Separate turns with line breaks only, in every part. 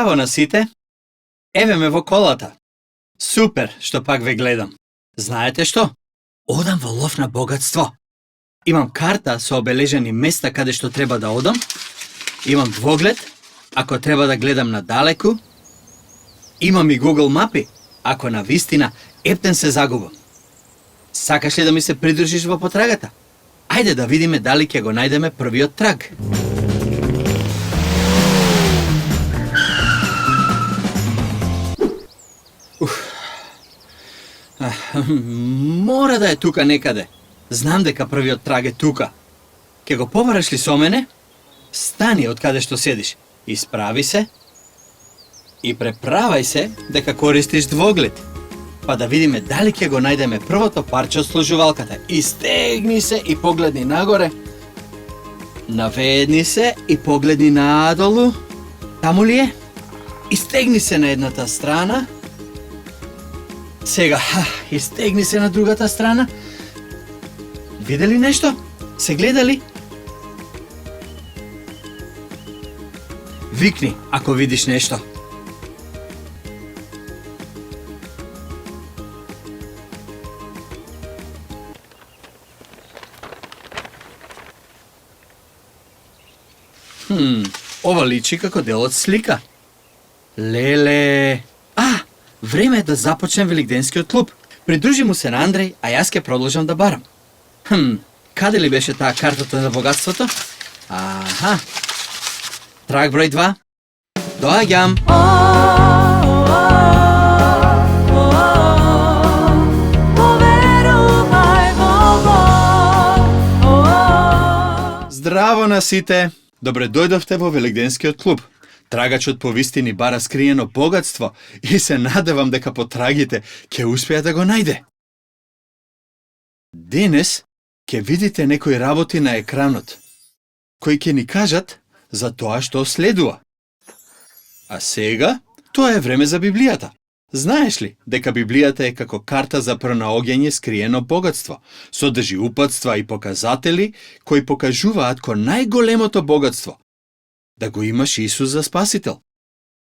Здраво на сите! Еве ме во колата. Супер што пак ве гледам. Знаете што? Одам во лов на богатство. Имам карта со обележани места каде што треба да одам. Имам двоглед, ако треба да гледам надалеку. Имам и Google мапи, ако на вистина ептен се загубам. Сакаш ли да ми се придружиш во потрагата? Ајде да видиме дали ќе го најдеме првиот траг. Мора да е тука некаде. Знам дека првиот траг е тука. Ке го побараш ли со мене? Стани од каде што седиш. Исправи се и преправај се дека користиш двоглед. Па да видиме дали ќе го најдеме првото парче од служувалката. Истегни се и погледни нагоре. Наведни се и погледни надолу. Таму ли е? Истегни се на едната страна. Сега, истегни се на другата страна. Видели нешто? Се гледали? Викни, ако видиш нешто. Ова личи како дел од слика. Леле! Време е да започнем великденскиот клуб. Придружи му се на Андреј, а јас ќе продолжам да барам. Каде ли беше таа картата за богатството? Аха. Траг број 2. Доаѓам. Здраво на сите! Добре дојдовте во великденскиот клуб. Трагачот по вистини бара скриено богатство и се надевам дека потрагите ќе успеат да го најде. Денес ќе видите некои работи на екранот, кои ќе ни кажат за тоа што следува. А сега, тоа е време за Библијата. Знаеш ли дека Библијата е како карта за пронаоѓање скриено богатство, содржи упатства и показатели кои покажуваат кон најголемото богатство, да го имаш Исус за спасител.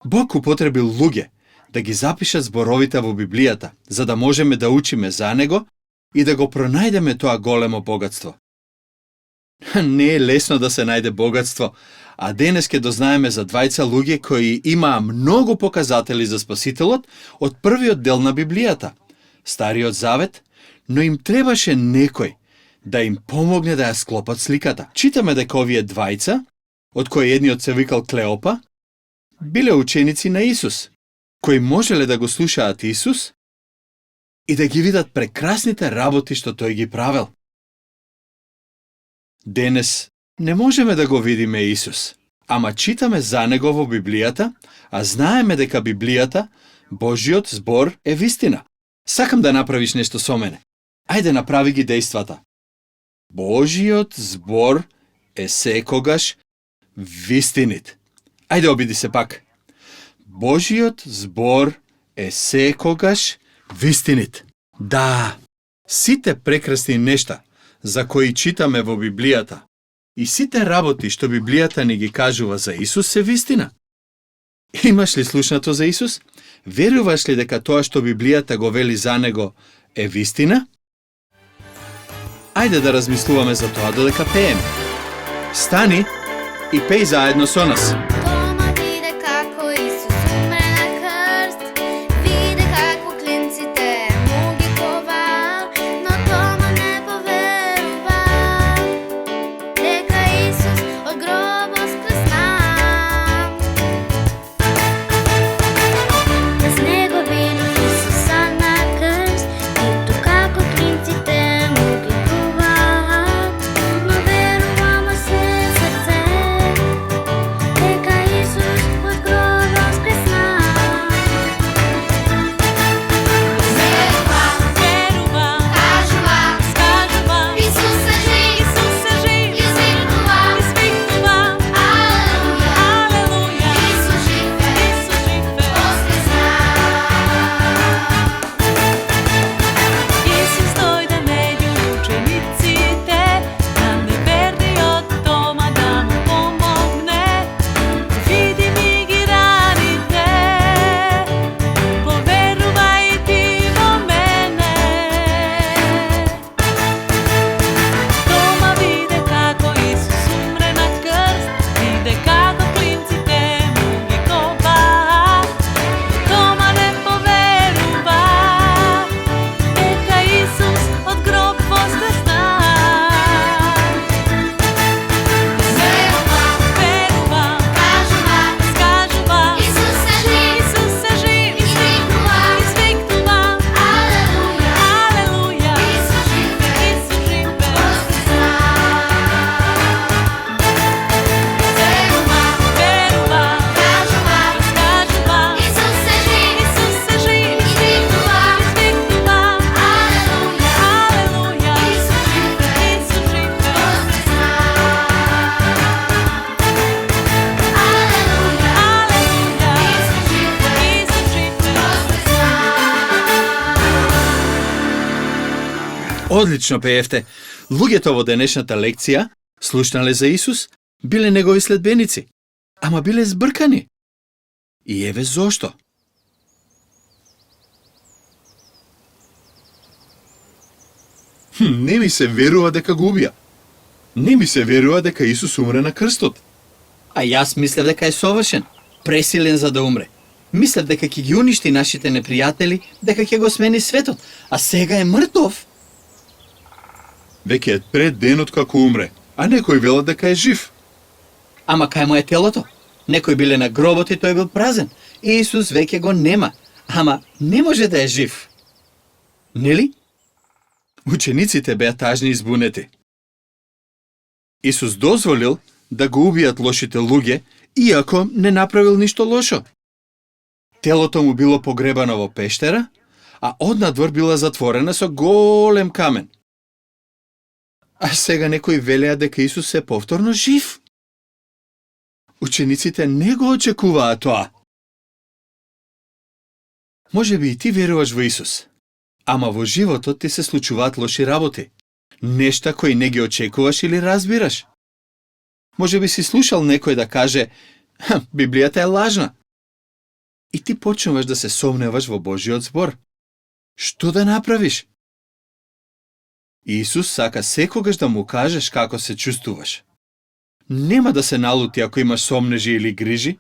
Бог употребил луѓе да ги запишат зборовите во Библијата, за да можеме да учиме за него и да го пронајдеме тоа големо богатство. Не е лесно да се најде богатство, а денес ќе дознаеме за двајца луѓе кои имаа многу показатели за Спасителот од првиот дел на Библијата, Стариот Завет, но им требаше некој да им помогне да ја склопат сликата. Читаме дека овие двајца, од кои едниот се викал Клеопа, биле ученици на Исус, кои можеле да го слушаат Исус и да ги видат прекрасните работи што тој ги правел. Денес не можеме да го видиме Исус, ама читаме за него во Библијата, а знаеме дека Библијата, Божиот збор, е вистина. Сакам да направиш нешто со мене. Ајде направи ги дејствата. Божиот збор е секогаш вистинит. Ајде обиди се пак. Божиот збор е секогаш вистинит. Да, сите прекрасни нешта за кои читаме во Библијата и сите работи што Библијата ни ги кажува за Исус се вистина. Имаш ли слушнато за Исус? Веруваш ли дека тоа што Библијата го вели за него е вистина? Ајде да размислуваме за тоа додека пееме. Стани и пеј заедно со нас.
Дека
Одлично пеевте. Луѓето во денешната лекција слушнале за Исус, биле негови следбеници, ама биле збркани. И еве зошто. Не ми се верува дека го убија. Не ми се верува дека Исус умре на крстот.
А јас мислев дека е совршен, пресилен за да умре. Мислев дека ќе ги уништи нашите непријатели, дека ќе го смени светот, а сега е мртов.
Веќе е пред денот како умре, а некој велат дека е жив.
Ама кај му е телото? Некои биле на гробот и тој бил празен. Исус веќе го нема, ама не може да е жив. Нели?
Учениците беа тажни и збунети. Исус дозволил да го убијат лошите луѓе, иако не направил ништо лошо. Телото му било погребано во пештера, а однадвор била затворена со голем камен. А сега некои велеа дека Исус е повторно жив. Учениците не го очекуваа тоа. Може би и ти веруваш во Исус, ама во животот ти се случуваат лоши работи, нешта кои не ги очекуваш или разбираш. Може би си слушал некој да каже, Библијата е лажна. И ти почнуваш да се сомневаш во Божиот збор. Што да направиш? Исус сака секогаш да му кажеш како се чувствуваш. Нема да се налути ако имаш сомнежи или грижи.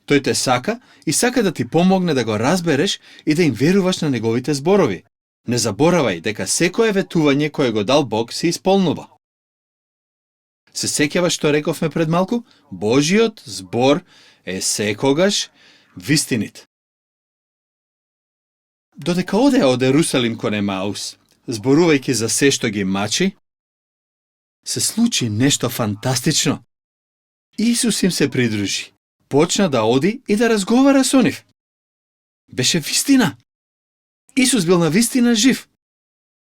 Тој те сака и сака да ти помогне да го разбереш и да им веруваш на неговите зборови. Не заборавај дека секое ветување кое го дал Бог се исполнува. Се сеќаваш што рековме пред малку? Божиот збор е секогаш вистинит. Додека одеа од Ерусалим кон Емаус, зборувајќи за се што ги мачи, се случи нешто фантастично. Исус им се придружи, почна да оди и да разговара со нив. Беше вистина. Исус бил на вистина жив.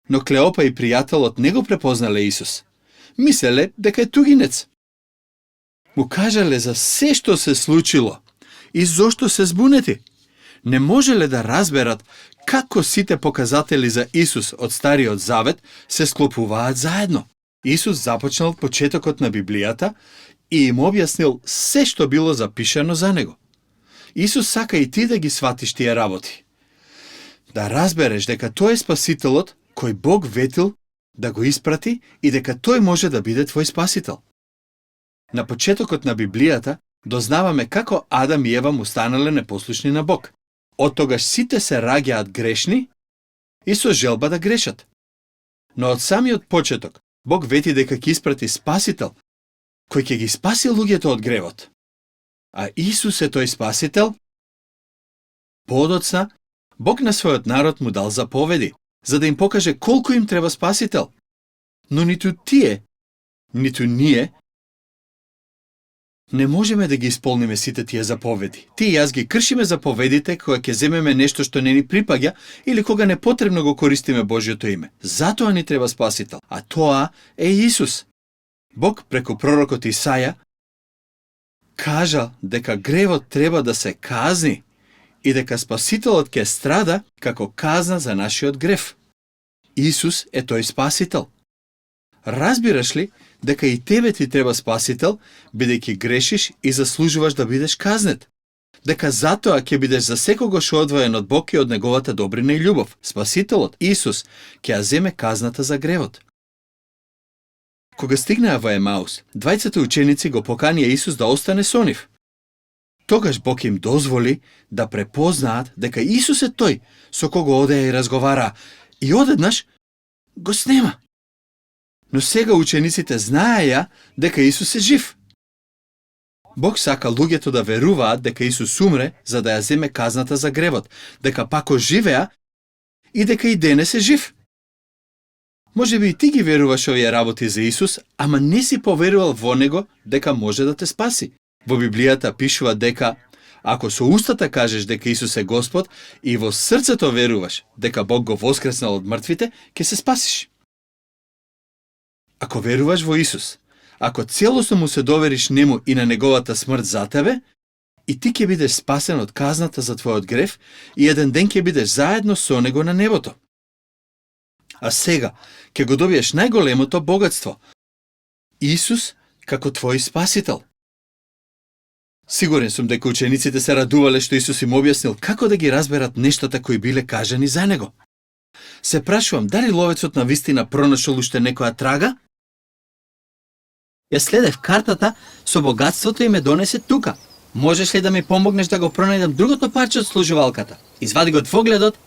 Но Клеопа и пријателот не го препознале Исус. Мислеле дека е тугинец. Му кажале за се што се случило и зошто се збунети. Не можеле да разберат како сите показатели за Исус од Стариот Завет се склопуваат заедно. Исус започнал од почетокот на Библијата и им објаснил се што било запишано за него. Исус сака и ти да ги сватиш тие работи. Да разбереш дека тој е Спасителот кој Бог ветил да го испрати и дека тој може да биде твој Спасител. На почетокот на Библијата дознаваме како Адам и Ева му станале непослушни на Бог. Од тогаш сите се раѓаат грешни и со желба да грешат. Но од самиот почеток Бог вети дека ќе испрати Спасител, кој ќе ги спаси луѓето од гревот. А Исус е тој Спасител. Подоцна, Бог на својот народ му дал заповеди, за да им покаже колку им треба Спасител. Но ниту тие, ниту ние не можеме да ги исполниме сите тие заповеди. Ти и јас ги кршиме заповедите кога ќе земеме нешто што не ни припаѓа или кога непотребно го користиме Божјото име. Затоа ни треба Спасител, а тоа е Исус. Бог преку пророкот Исаја кажа дека гревот треба да се казни и дека Спасителот ќе страда како казна за нашиот грев. Исус е тој Спасител. Разбираш ли дека и тебе ти треба Спасител, бидејќи грешиш и заслужуваш да бидеш казнет? Дека затоа ќе бидеш за секогаш одвоен од Бог и од неговата добрина и љубов. Спасителот, Исус, ќе ја земе казната за гревот. Кога стигнаа во Емаус, двајцата ученици го поканија Исус да остане со нив. Тогаш Бог им дозволи да препознаат дека Исус е тој со кого одеа и разговараа, и одеднаш го снема. Но сега учениците знаеја дека Исус е жив. Бог сака луѓето да веруваат дека Исус умре за да ја земе казната за гревот, дека пак оживеа и дека и денес е жив. Може би и ти ги веруваш овие работи за Исус, ама не си поверувал во Него дека може да те спаси. Во Библијата пишува дека ако со устата кажеш дека Исус е Господ и во срцето веруваш дека Бог го воскреснал од мртвите, ќе се спасиш. Ако веруваш во Исус, ако целосно му се довериш нему и на неговата смрт за тебе, и ти ќе бидеш спасен од казната за твојот грев и еден ден ќе бидеш заедно со него на небото. А сега, ќе го добиеш најголемото богатство. Исус како твој спасител. Сигурен сум дека учениците се радувале што Исус им објаснил како да ги разберат нештата кои биле кажани за него. Се прашувам, дали ловецот на вистина пронашол уште некоја трага?
Ја следев картата со богатството и ме донесе тука. Можеш ли да ми помогнеш да го пронајдам другото парче од служувалката? Извади го двогледот,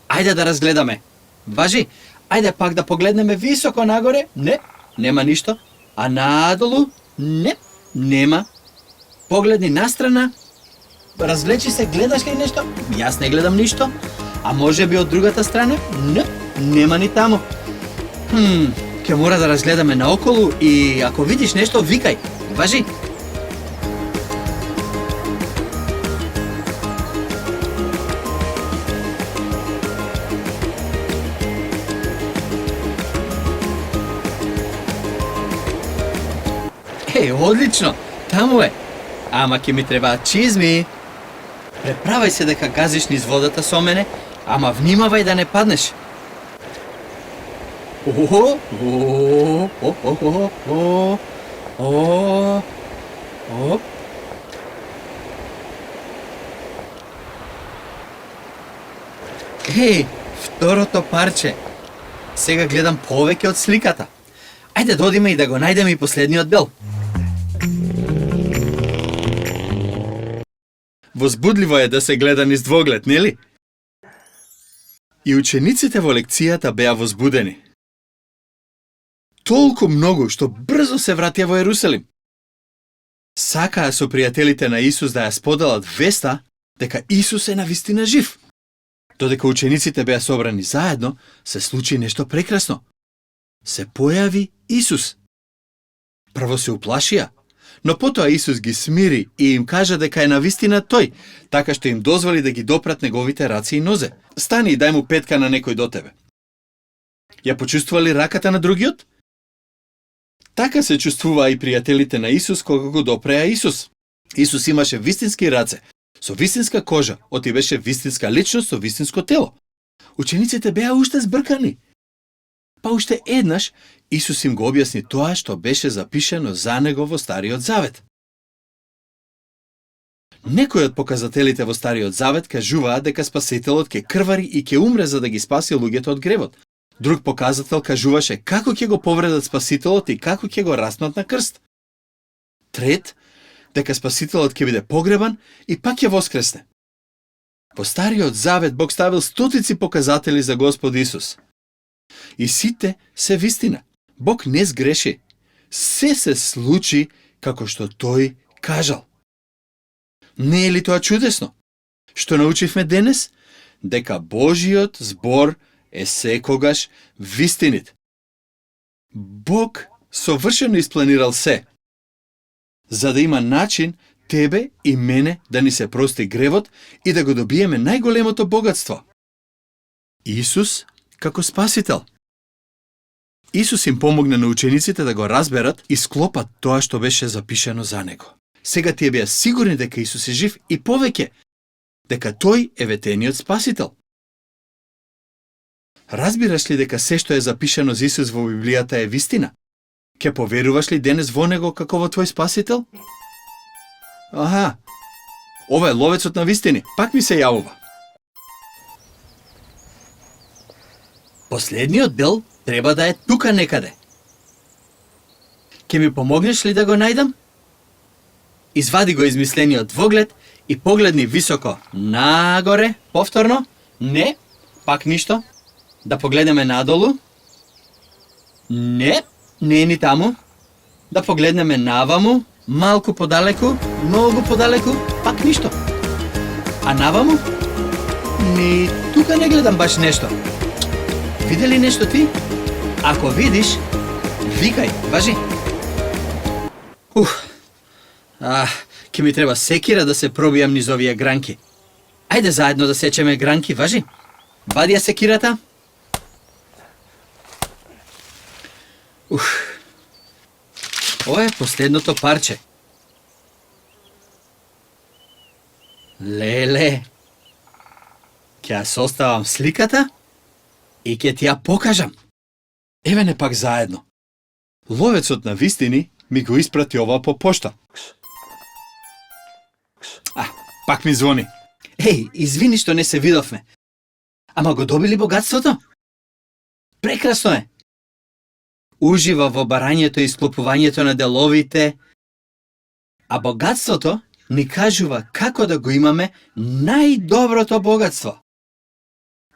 ајде да разгледаме. Важи, ајде пак да погледнеме високо нагоре. Не, нема ништо. А надолу? Не, нема. Погледни настрана. Разглечи се, гледаш ли нешто? Јас не гледам ништо. А може би од другата страна? Не, нема ни таму. Ќе мора да разгледаме наоколу и ако видиш нешто, викај. Важи. Одлично, таму е. Ама ќе ми требаат чизми. Преправај се дека газиш низ водата со мене, ама внимавај да не паднеш. Второто парче. Сега гледам повеќе од сликата. Ајде да одиме и да го најдеме и последниот дел.
Возбудливо е да се гледа низ двоглед, нели? И учениците во лекцијата беа возбудени. Толку многу што брзо се вратија во Ерусалим. Сакаа со пријателите на Исус да ја споделат веста дека Исус е навистина жив. Додека учениците беа собрани заедно, се случи нешто прекрасно. Се појави Исус. Прво се уплашија, но потоа Исус ги смири и им кажа дека е навистина тој, така што им дозволи да ги допрат неговите раце и нозе. Стани и дај му петка на некој до тебе. Ја почувствували раката на другиот? Така се чувствуваа и пријателите на Исус кога го допреа Исус. Исус имаше вистински раце, со вистинска кожа, оти беше вистинска личност со вистинско тело. Учениците беа уште збркани. Па уште еднаш Исус им го објасни тоа што беше запишено за него во Стариот Завет. Некои од показателите во Стариот Завет кажуваа дека Спасителот ќе крвари и ќе умре за да ги спаси луѓето од гревот. Друг показател кажуваше како ќе го повредат Спасителот и како ќе го распнат на крст. Трет, дека Спасителот ќе биде погребан и пак ќе воскресне. Во Стариот Завет Бог ставил стотици показатели за Господ Исус. И сите се вистина. Бог не сгреши. Се случи како што тој кажал. Не е ли тоа чудесно? Што научивме денес? Дека Божиот збор е секогаш вистинит. Бог совршено испланирал се, за да има начин тебе и мене да ни се прости гревот и да го добиеме најголемото богатство. Исус како Спасител. Исус им помогна на учениците да го разберат и склопат тоа што беше запишано за него. Сега тие беа сигурни дека Исус е жив и повеќе, дека тој е ветениот Спасител. Разбираш ли дека се што е запишано за Исус во Библијата е вистина? Ке поверуваш ли денес во него како во твој Спасител? Аха, ова е ловецот на вистини, пак ми се јавува.
Последниот дел треба да е тука некаде. Ке ми помогнеш ли да го најдам? Извади го измислениот двоглед и погледни високо нагоре, повторно. Не, пак ништо. Да погледнеме надолу. Не, не е ни таму. Да погледнеме наваму, малку подалеку, многу подалеку, пак ништо. А наваму? Ни тука не гледам баш нешто. Види ли нешто ти? Ако видиш, викај, важи. Ке ми треба секира да се пробијам низ овие гранки. Ајде заедно да сечеме гранки, важи. Вади ја секирата. Ова е последното парче. Леле. Ќе ја составам сликата и ќе ти ја покажам.
Еве не пак заедно. Ловецот на вистини ми го испрати ова по пошта. Пак ми звони.
Еј, извини што не се видовме. Ама го добили богатството? Прекрасно е. Ужива во барањето и склопувањето на деловите, а богатството ни кажува како да го имаме најдоброто богатство.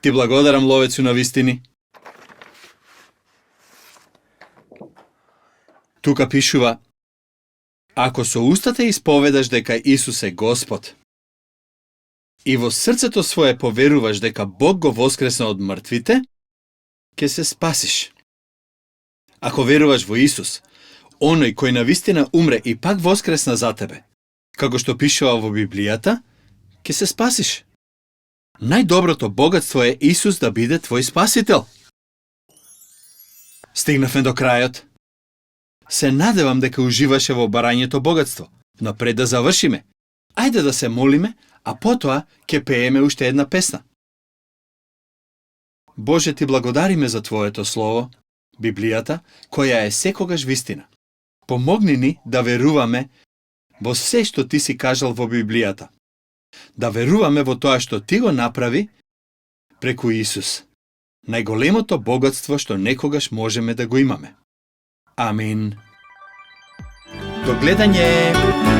Ти благодарам, ловецу на вистини. Тука пишува: ако со устата исповедаш дека Исус е Господ и во срцето свое поверуваш дека Бог го воскресна од мртвите, ќе се спасиш. Ако веруваш во Исус, оној кој навистина умре и пак воскресна за тебе, како што пишува во Библијата, ќе се спасиш. Најдоброто богатство е Исус да биде твој спасител. Стигнавме до крајот. Се надевам дека уживаше во барањето богатство, но пред да завршиме, ајде да се молиме, а потоа ќе пееме уште една песна. Боже, ти благодариме за Твоето Слово, Библијата, која е секогаш вистина. Помогни ни да веруваме во се што ти си кажал во Библијата. Да веруваме во тоа што ти го направи преку Исус. Најголемото богатство што некогаш можеме да го имаме. Амин.
До гледање!